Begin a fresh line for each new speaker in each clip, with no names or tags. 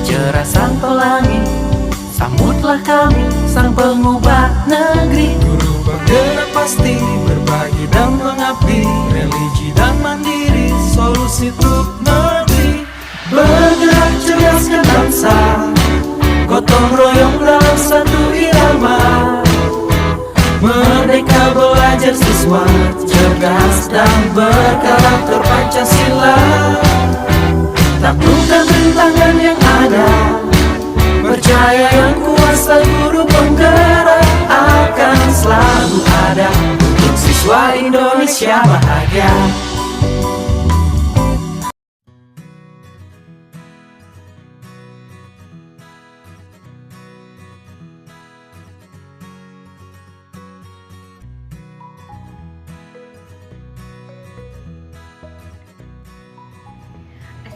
Cerah sang pelangi, sambutlah kami, sang pengubah negeri. Guru penggerak pasti, berbagi dan mengabdi, religi dan mandiri, solusi untuk negeri. Bergerak cerdaskan bangsa, gotong royong dalam satu irama. Merdeka belajar siswa, cerdas dan berkarakter Pancasila. Taklukkan rintangan yang ada, percaya yang kuasa guru penggerak akan selalu ada untuk siswa Indonesia bahagia.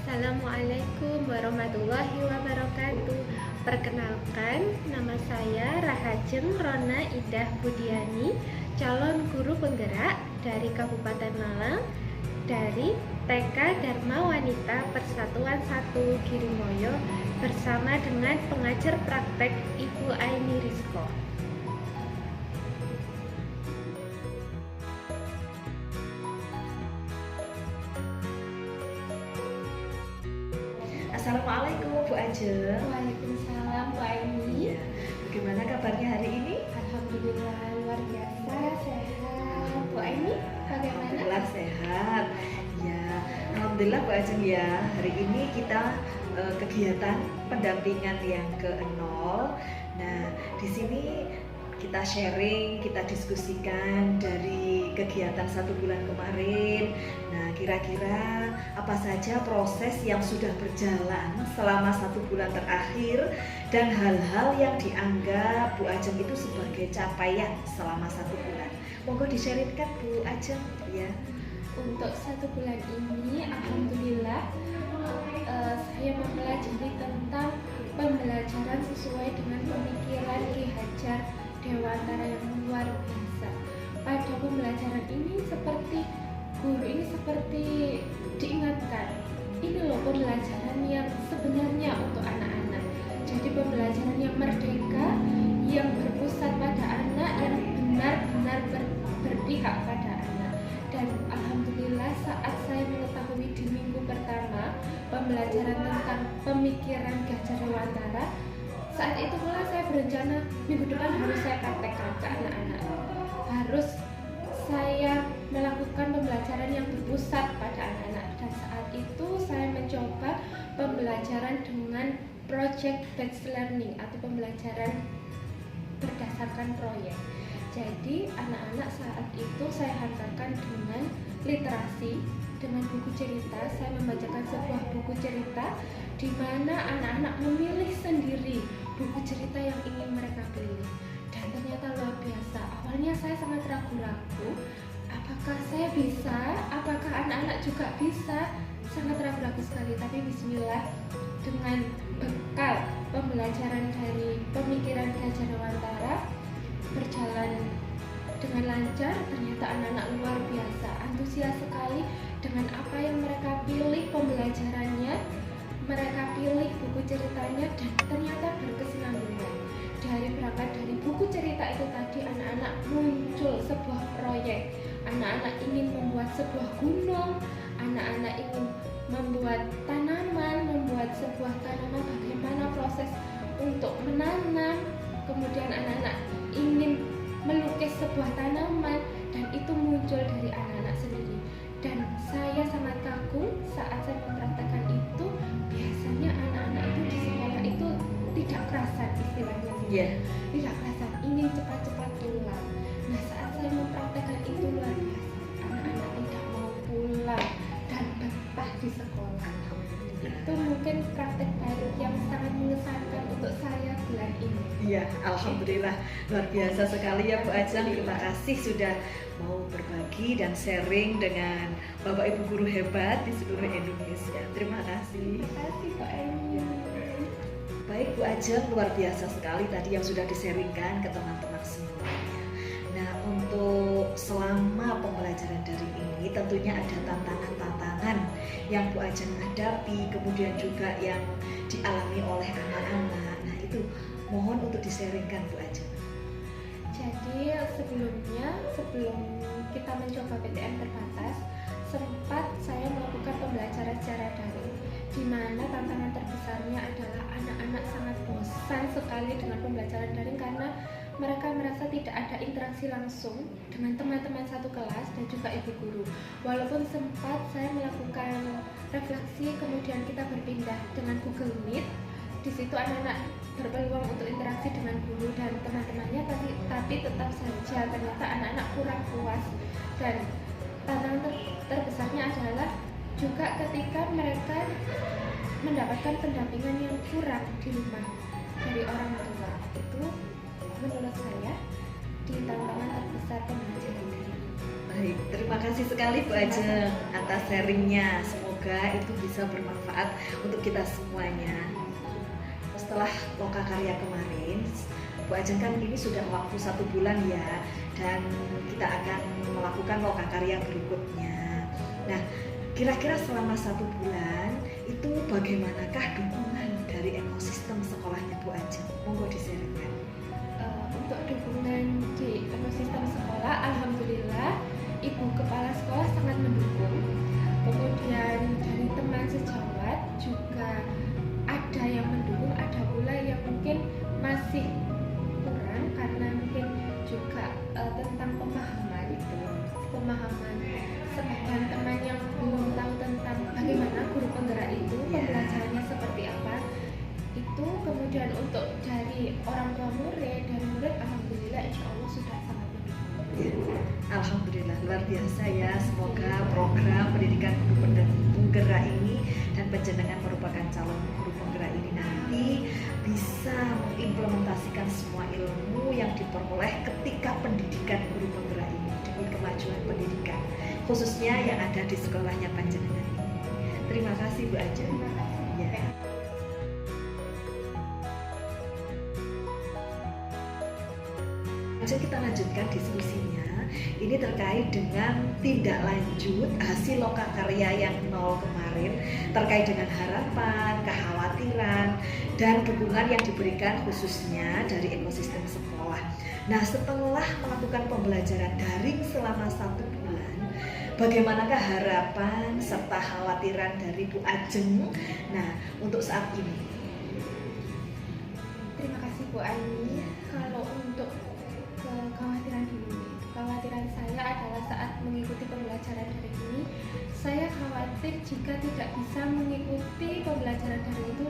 Assalamualaikum warahmatullahi wabarakatuh. Perkenalkan, nama saya Rahajeng Rona Idah Budiani, calon guru penggerak dari Kabupaten Malang, dari TK Dharma Wanita Persatuan 1 Girimoyo, bersama dengan pengajar praktek Ibu Aini Rizko.
Assalamualaikum Bu Ajeng.
Waalaikumsalam Bu Aini.
Ya, bagaimana kabarnya hari ini?
Alhamdulillah luar biasa, sehat. Bu Aini, bagaimana?
Alhamdulillah sehat. Ya, alhamdulillah Bu Ajeng ya. Hari ini kita kegiatan pendampingan yang ke-0. Nah, di sini kita sharing, kita diskusikan dari kegiatan 1 bulan kemarin. Nah, kira-kira apa saja proses yang sudah berjalan selama 1 bulan terakhir dan hal-hal yang dianggap Bu Ajeng itu sebagai capaian selama 1 bulan. Monggo di-sharingkan Bu Ajeng ya.
Untuk 1 bulan ini, alhamdulillah saya mempelajari tentang pembelajaran sesuai dengan pemikiran Ki Hajar Dewantara yang luar biasa. Pada pembelajaran ini guru ini seperti diingatkan, ini loh pembelajaran yang sebenarnya untuk anak-anak. Jadi pembelajaran yang merdeka, yang berpusat pada anak, yang benar-benar berpihak pada anak. Dan alhamdulillah saat saya mengetahui di minggu pertama pembelajaran tentang pemikiran Ki Hajar Dewantara, saat itu pula saya berencana minggu depan harus saya praktekkan ke anak-anak. Harus saya melakukan pembelajaran yang berpusat pada anak-anak. Dan saat itu saya mencoba pembelajaran dengan project based learning atau pembelajaran berdasarkan proyek. Jadi anak-anak saat itu saya hantarkan dengan literasi, dengan buku cerita. Saya membacakan sebuah buku cerita di mana anak-anak memilih sendiri buku cerita yang ingin mereka pilih. Dan ternyata luar biasa. Awalnya saya sangat ragu-ragu, apakah saya bisa, apakah anak-anak juga bisa. Sangat ragu-ragu sekali, tapi bismillah, dengan bekal pembelajaran dari pemikiran Ki Hajar Dewantara berjalan dengan lancar. Ternyata anak-anak luar biasa, antusias sekali dengan apa yang mereka pilih pembelajarannya, mereka pilih buku ceritanya, dan ternyata berkesinambungan. Berangkat dari buku cerita itu tadi, anak-anak muncul sebuah proyek. Anak-anak ingin membuat sebuah gunung, anak-anak ingin membuat tanaman, membuat sebuah tanaman, bagaimana proses untuk menanam. Kemudian anak-anak ingin melukis sebuah tanaman, dan itu muncul dari anak-anak sendiri. Dan saya sangat kagum saat saya mempraktekkan itu. Biasanya anak-anak itu di sekolah itu tidak kerasan, istilahnya tidak kerasan, ingin cepat-cepat pulang. Nah, saat saya mempraktekkan itu luar biasa, anak-anak tidak mau pulang dan betah di sekolah. Itu mungkin praktek baru yang sangat mengesankan untuk saya bulan ini.
Iya, alhamdulillah luar biasa sekali ya Bu Ajeng. Terima kasih sudah mau berbagi dan sharing dengan Bapak Ibu guru hebat di seluruh Indonesia. Terima kasih.
Terima kasih Pak Eni.
Baik Bu Ajeng, luar biasa sekali tadi yang sudah di-sharingkan ke teman-teman semuanya. Nah, untuk untuk selama pembelajaran daring ini tentunya ada tantangan-tantangan yang Bu Ajeng hadapi, kemudian juga yang dialami oleh anak-anak. Nah itu mohon untuk di-sharingkan Bu Ajeng.
Jadi sebelum kita mencoba PTM terbatas, sempat saya melakukan pembelajaran secara daring, di mana tantangan terbesarnya adalah anak-anak sangat bosan sekali dengan pembelajaran daring karena mereka merasa tidak ada interaksi langsung dengan teman-teman satu kelas dan juga ibu guru. Walaupun sempat saya melakukan refleksi, kemudian kita berpindah dengan Google Meet. Di situ anak-anak berpeluang untuk interaksi dengan guru dan teman-temannya, tapi tetap saja ternyata anak-anak kurang puas. Dan tantangan terbesarnya adalah juga ketika mereka mendapatkan pendampingan yang kurang di rumah dari orang tua. Itu menurut saya di tantangan terbesar pembelajaran daring.
Baik, terima kasih sekali Bu Ajeng atas sharingnya. Semoga itu bisa bermanfaat untuk kita semuanya. Setelah lokakarya kemarin, Bu Ajeng kan ini sudah waktu 1 bulan ya, dan kita akan melakukan lokakarya berikutnya. Nah, kira-kira selama 1 bulan itu bagaimanakah dukungan dari ekosistem sekolahnya Bu Ajeng? Monggo di-sharingkan.
Untuk dukungan di ekosistem sekolah, alhamdulillah ibu kepala sekolah sangat mendukung. Kemudian dari teman sejawat juga ada yang mendukung, ada pula yang mungkin masih kurang karena mungkin juga tentang pemahaman sebagian teman yang belum tahu tentang bagaimana guru penggerak itu, pembelajarannya seperti apa itu. Kemudian untuk dari orang tua murid, dari murid, alhamdulillah insya Allah sudah sangat mendukung.
Ya, alhamdulillah luar biasa ya. Semoga program pendidikan guru penggerak ini dan panjenengan merupakan calon guru penggerak ini nanti bisa mengimplementasikan semua ilmu yang diperoleh ketika pendidikan guru penggerak ini demi kemajuan pendidikan, khususnya yang ada di sekolahnya panjenengan ini. Terima kasih Bu Ajeng.
Terima kasih.
Ya. Kita lanjutkan diskusinya. Ini terkait dengan tindak lanjut hasil lokakarya yang 0 kemarin, terkait dengan harapan, kekhawatiran, dan dukungan yang diberikan khususnya dari ekosistem sekolah. Nah, setelah melakukan pembelajaran daring selama 1 bulan, bagaimanakah harapan serta khawatiran dari Bu Ajeng? Nah, untuk saat ini.
Terima kasih Bu Aini. Kalau untuk kekhawatiran dulu, kekhawatiran saya adalah saat mengikuti pembelajaran daring ini, saya khawatir jika tidak bisa mengikuti pembelajaran daring itu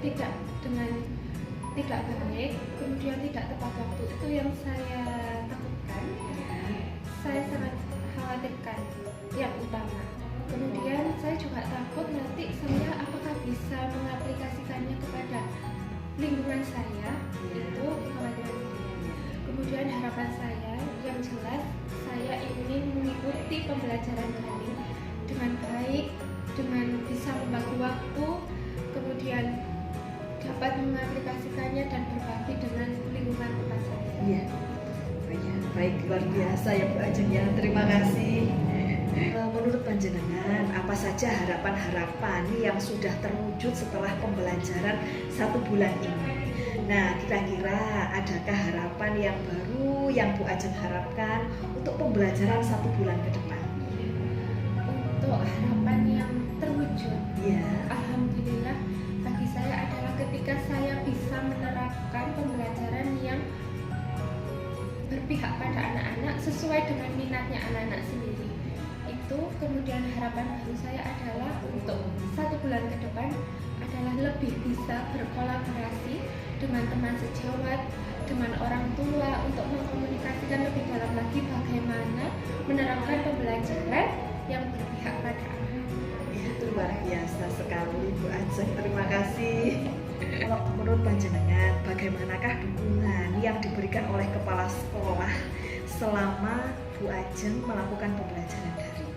tidak baik, kemudian tidak tepat waktu. Itu yang saya takutkan, saya sangat khawatirkan yang utama. Kemudian saya juga takut nanti saya apakah bisa mengaplikasikannya kepada lingkungan saya, itu kekhawatiran saya. Kemudian harapan saya yang jelas, saya ingin mengikuti pembelajaran daring dengan baik, dengan bisa membagi waktu, kemudian dapat mengaplikasikannya dan berbagi dengan lingkungan tempat saya.
Iya, baik, luar biasa ya Bu Ajeng ya. Terima kasih. Menurut panjenengan, apa saja harapan-harapan yang sudah terwujud setelah pembelajaran 1 bulan ini? Nah, kira-kira adakah harapan yang baru yang Bu Ajeng harapkan untuk pembelajaran 1 bulan ke depan?
Untuk harapan yang terwujud,
Ya,
alhamdulillah bagi saya adalah ketika saya bisa menerapkan pembelajaran yang berpihak pada anak-anak sesuai dengan minatnya anak-anak sendiri. Itu kemudian harapan baru saya adalah untuk 1 bulan ke depan adalah lebih bisa berkolaborasi dengan teman sejawat, dengan orang tua untuk mengkomunikasikan lebih dalam lagi bagaimana menerapkan pembelajaran yang berpihak pada anak.
itu luar biasa sekali Bu Ajeng. Terima kasih. Kalau menurut panjenengan, bagaimanakah dukungan yang diberikan oleh kepala sekolah selama Bu Ajeng melakukan pembelajaran daring?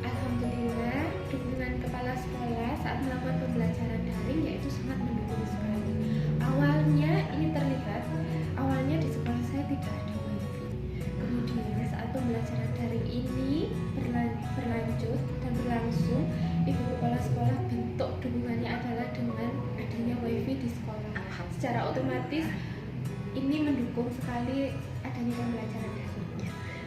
Alhamdulillah, dukungan kepala sekolah saat melakukan pembelajaran daring yaitu sangat mendukung sekali. Awalnya ini terlihat, awalnya di sekolah saya tidak ada wifi. secara otomatis ini mendukung sekali adanya pembelajaran daring.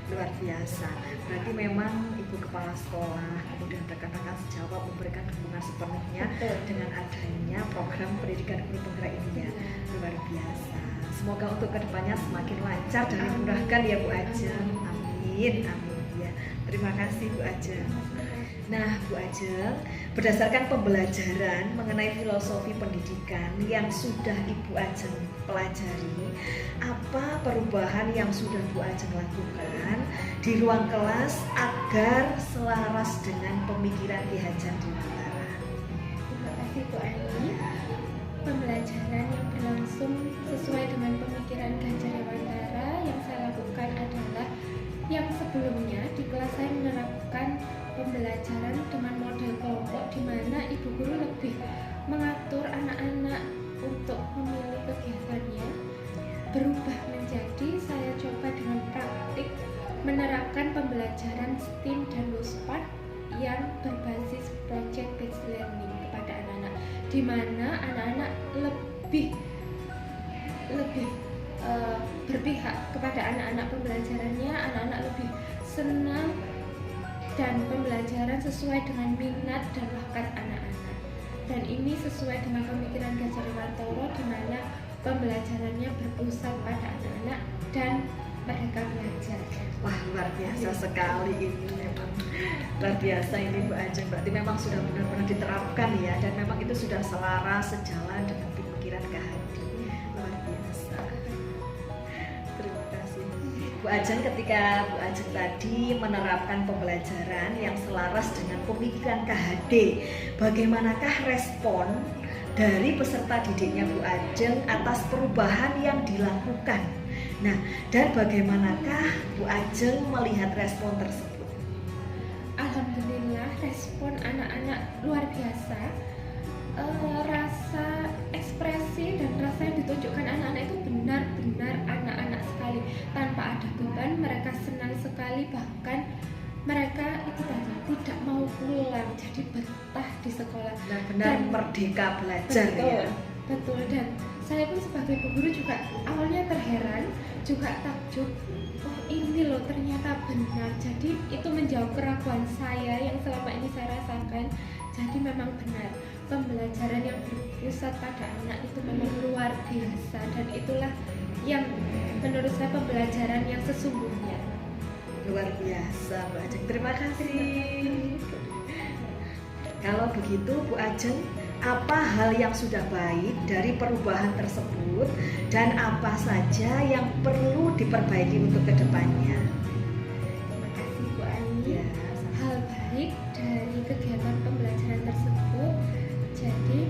Luar biasa. Berarti memang Ibu Kepala Sekolah kemudian rekan-rekan sejawat memberikan dukungan sepenuhnya
Betul.
dengan adanya program pendidikan guru penggerak ini ya. Luar biasa. Semoga untuk kedepannya semakin lancar dan dimudahkan ya Bu Ajeng. Amin, amin ya. Terima kasih Bu Ajeng. Nah Bu Ajeng, berdasarkan pembelajaran mengenai filosofi pendidikan yang sudah Ibu Ajeng pelajari, apa perubahan yang sudah Bu Ajeng lakukan di ruang kelas agar selaras dengan pemikiran Ki Hajar Dewantara?
Terima kasih Bu Ani. Pembelajaran yang berlangsung sesuai dengan pemikiran Ki Hajar Dewantara yang saya lakukan adalah yang sebelumnya di kelas saya menerapkan pembelajaran dengan model kelompok di mana ibu guru lebih mengatur anak-anak untuk memilih kegiatannya. Berubah menjadi saya coba dengan praktik menerapkan pembelajaran STEAM dan LUSPAD yang berbasis project based learning kepada anak-anak, di mana anak-anak lebih berpihak kepada anak-anak pembelajarannya, anak-anak lebih senang dan pembelajaran sesuai dengan minat dan bakat anak-anak. Dan ini sesuai dengan pemikiran Ki Hajar Dewantara di mana pembelajarannya berpusat pada anak-anak dan mereka belajar.
Wah luar biasa sekali ini, memang luar biasa ini Bu Ajeng. Berarti memang sudah benar-benar diterapkan ya, dan memang itu sudah selaras sejalan dengan pemikiran Ki Hadi. Luar biasa. Terima kasih Bu Ajeng. Ketika Bu Ajeng tadi menerapkan pembelajaran yang selaras dengan pemikiran Ki Hadi, bagaimanakah respon dari peserta didiknya Bu Ajeng atas perubahan yang dilakukan? Nah, dan bagaimanakah Bu Ajeng melihat respon tersebut?
Alhamdulillah respon anak-anak luar biasa. Rasa ekspresi dan rasa yang ditunjukkan anak-anak itu benar-benar anak-anak sekali, tanpa ada beban. Mereka senang sekali, bahkan mereka itu tadi tidak mau pulang, jadi betah di sekolah.
Benar-benar merdeka belajar.
Betul,
ya.
betul. Dan saya pun sebagai ibu guru juga awalnya terheran, juga takjub. Oh ini loh ternyata benar. Jadi itu menjawab keraguan saya yang selama ini saya rasakan. Jadi memang benar, pembelajaran yang berpusat pada anak itu memang luar biasa, dan itulah yang menurut saya pembelajaran yang sesungguhnya.
Luar biasa Bu Ajeng, terima kasih. Kalau begitu Bu Ajeng, apa hal yang sudah baik dari perubahan tersebut dan apa saja yang perlu diperbaiki untuk kedepannya?
Terima kasih Bu Ani.
Ya,
Hal baik dari kegiatan pembelajaran tersebut, jadi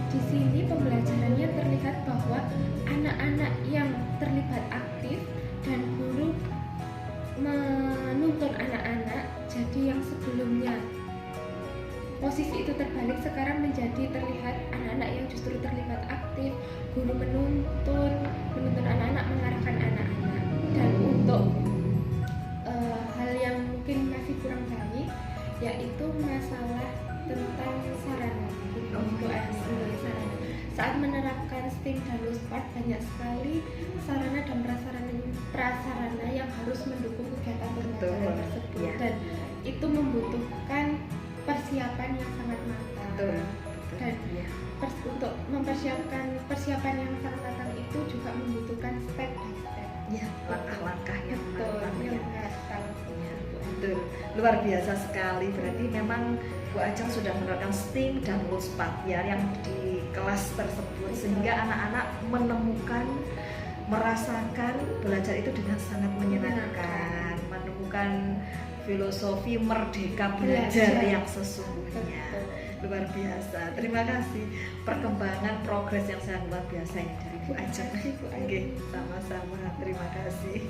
di sini pembelajarannya terlihat bahwa anak-anak yang terlibat aktif dan guru menuntun anak-anak. Jadi yang sebelumnya posisi itu terbalik, sekarang menjadi terlihat anak-anak yang justru terlibat aktif, guru menuntun anak-anak, mengarahkan anak-anak. Dan untuk hal yang mungkin masih kurang baik, yaitu masalah tentang sarana. Untuk sarana, saat menerapkan STEAM dan LUSPAD, banyak sekali sarana dan prasarana yang harus mendukung kegiatan pembelajaran tersebut.
Ya.
Dan itu membutuhkan persiapan yang sangat matang.
betul.
Dan
Ya.
untuk mempersiapkan persiapan yang sangat matang itu juga membutuhkan step by step.
Ya, langkah-langkah yang
Betul,
matang ya.
yang matang.
Ya, betul. Luar biasa sekali. Berarti memang Bu Ajeng sudah menerapkan STEAM dan LUSPAD ya yang di kelas tersebut, sehingga anak-anak merasakan belajar itu dengan sangat menyenangkan, menemukan filosofi merdeka belajar yang sesungguhnya. Luar biasa. Terima kasih perkembangan progres yang sangat luar biasa ini dari Bu Ajeng. Oke, sama-sama. Terima kasih.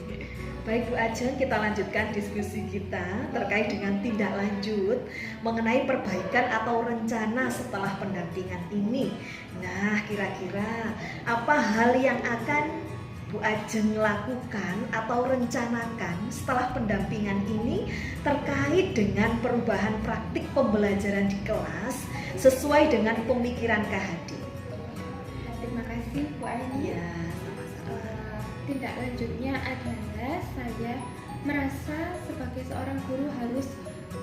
Baik Bu Ajeng, kita lanjutkan diskusi kita terkait dengan tindak lanjut mengenai perbaikan atau rencana setelah pendampingan ini. Nah, kira-kira apa hal yang akan Bu Ajeng lakukan atau rencanakan setelah pendampingan ini terkait dengan perubahan praktik pembelajaran di kelas sesuai dengan pemikiran Ki Hadi?
Terima kasih kasih Bu Aini.
Ya, sama-sama.
Tindak lanjutnya adalah saya merasa sebagai seorang guru harus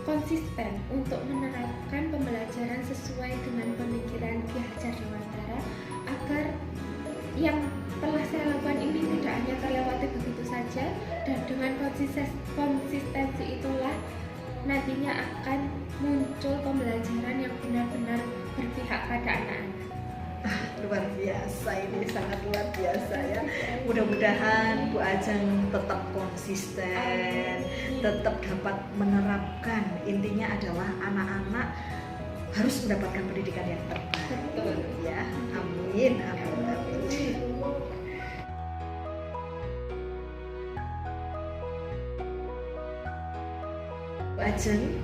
konsisten untuk menerapkan pembelajaran sesuai dengan pemikiran Ki Hajar Dewantara agar yang telah saya lakukan ini tidak hanya terlewati begitu saja, dan dengan konsistensi itulah nantinya akan muncul pembelajaran yang benar-benar berpihak pada anak-anak.
Luar biasa, ini sangat luar biasa ya. Mudah-mudahan Bu Ajeng tetap konsisten, tetap dapat menerapkan. Intinya adalah anak-anak harus mendapatkan pendidikan yang terbaik.
Betul.
Ya, amin, amin, amin. Bu Ajeng,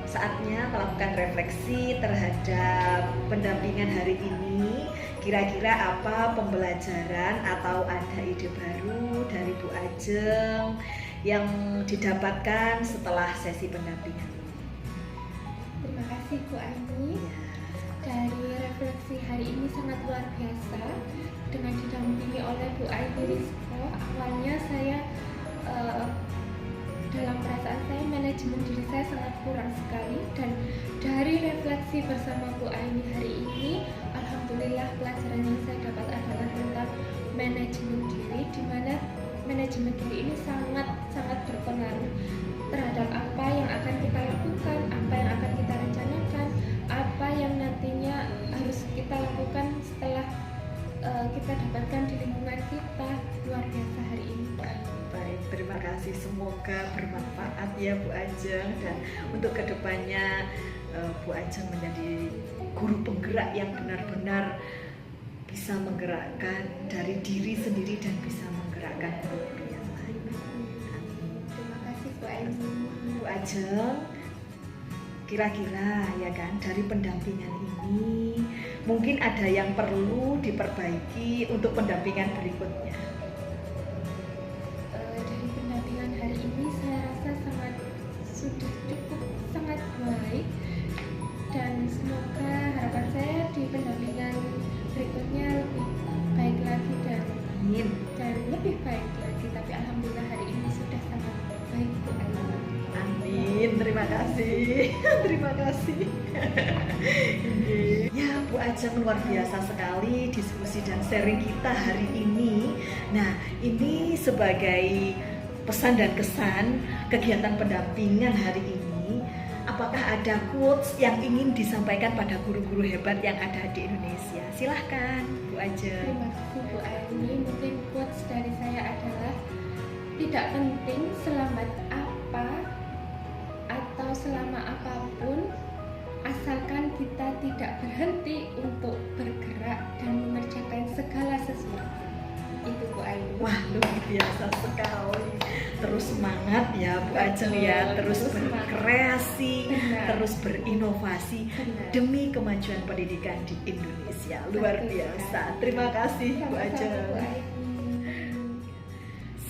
saatnya melakukan refleksi terhadap pendampingan hari ini. Kira-kira apa pembelajaran atau ada ide baru dari Bu Ajeng yang didapatkan setelah sesi pendampingan?
Terima kasih Bu Aini.
Ya.
Dari refleksi hari ini sangat luar biasa dengan didampingi oleh Bu Aini Rizko. Awalnya saya dalam perasaan saya manajemen diri saya sangat kurang sekali, dan dari refleksi bersama Bu Aini hari ini, alhamdulillah pelajaran yang saya dapat adalah tentang manajemen diri, di mana manajemen diri ini sangat berpengaruh terhadap apa yang akan kita lakukan, apa yang akan kita rencanakan, apa yang nantinya harus kita lakukan setelah kita dapatkan di lingkungan kita. Luar biasa hari ini Bu Aini.
Baik, terima kasih. Semoga bermanfaat ya Bu Ajeng, dan untuk kedepannya Bu Ajeng menjadi guru penggerak yang benar-benar bisa menggerakkan dari diri sendiri dan bisa menggerakkan guru yang lain.
Terima kasih Bu Aini.
Bu Ajeng, kira-kira ya kan dari pendampingan ini mungkin ada yang perlu diperbaiki untuk pendampingan berikutnya.
Dari pendampingan hari ini saya rasa sudah cukup sangat baik, dan semoga harapan saya di pendampingan berikutnya lebih baik lagi dan lebih baik lagi. Tapi alhamdulillah hari ini sudah sangat baik Bu Aini.
Amin, terima kasih. Terima kasih. Ya, Bu Ajeng, luar biasa sekali diskusi dan sharing kita hari ini. Nah, ini sebagai pesan dan kesan kegiatan pendampingan hari ini, apakah ada quotes yang ingin disampaikan pada guru-guru hebat yang ada di Indonesia? Silahkan, Bu Ajeng.
Terima kasih Bu Aini. Mungkin quotes dari saya adalah, tidak penting selamat apa atau selama apapun, asalkan kita tidak berhenti untuk bergerak dan mengerjakan segala sesuatu. Itu Bu Aini.
Wah, luar biasa sekali. Terus semangat ya Bu Ajeng ya, terus berkreasi, terus berinovasi demi kemajuan pendidikan di Indonesia. Luar biasa. Terima kasih Bu Ajeng.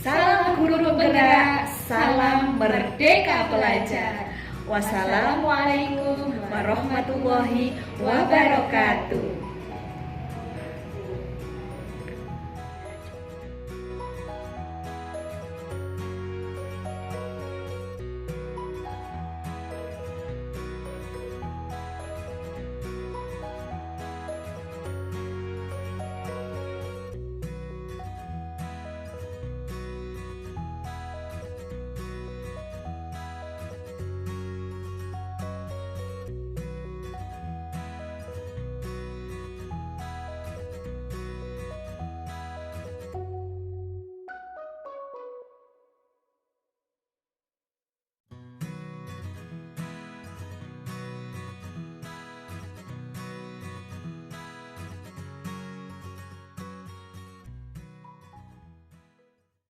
Salam guru penggerak, salam merdeka pelajar. Wassalamualaikum warahmatullahi wabarakatuh.